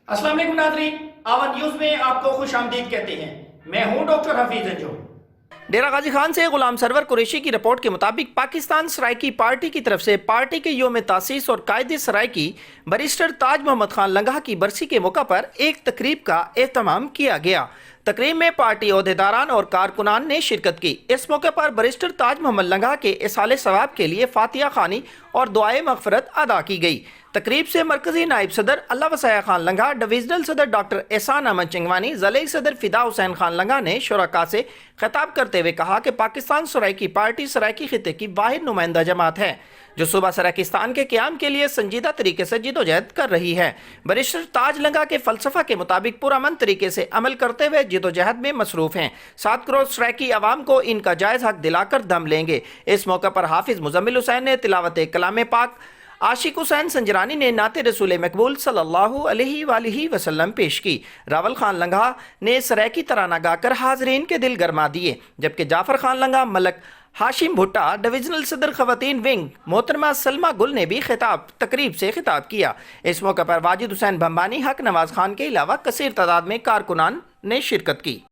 अस्सलाम वालेकुम नाज़रीन, आवन न्यूज़ में आपको खुश आमदीद कहते हैं। मैं हूं डॉक्टर हफीज अंजुम। डेरा गाजी खान से गुलाम सरवर कुरैशी की रिपोर्ट के मुताबिक पाकिस्तान सराइकी पार्टी की तरफ से पार्टी के यौम तासीस और कायदे सराइकी बैरिस्टर ताज मोहम्मद खान लंगा की बरसी के मौका पर एक तकरीब का एहतमाम किया गया। तकरीब में पार्टी ओहदेदारान और कारकुनान ने शिरकत की। इस मौके पर बैरिस्टर ताज मोहम्मद लंगा के इसाले सवाब के लिए फातिहा खानी और दुआए मगफरत अदा की गई। तकरीब से मरकजी नायब सदर अल्लाह वसाया खान लंगा, डिविजनल सदर डॉक्टर एहसान अहमद चिंगवानी, ज़िले सदर फिदा हुसैन खान लंगा ने शुरका से खिताब करते हुए कहा कि पाकिस्तान सराइकी पार्टी सराइकी खिते की वाहिद नुमाइंदा जमात है जो सूबा सराइकिस्तान के क़याम के लिए संजीदा तरीके से जिदोजहद कर रही है। बैरिस्टर ताज लंगा के फलसफा के मुताबिक पुरअमन तरीके से अमल करते हुए जिदोजहद में मसरूफ़ हैं। 7 करोड़ सराइकी अवाम को इनका जायज़ हक दिलाकर दम लेंगे। इस मौके पर हाफिज़ मुज़म्मिल हुसैन ने तिलावत कलाम पाक, आशिक हुसैन संजरानी ने नाते रसूल मकबूल सल्लल्लाहु अलैहि वसल्लम पेश की। रावल खान लंगा ने सराइकी तराना गाकर हाजरीन के दिल गरमा दिए, जबकि जाफर खान लंगा, मलक हाशिम भुट्टा, डिविजनल सदर खवातीन विंग मोहतरमा सलमा गुल ने भी तकरीब से खिताब किया। इस मौके पर वाजिद हुसैन भंबानी, हक नवाज खान के अलावा कसीर तादाद में कारकुनान ने शिरकत की।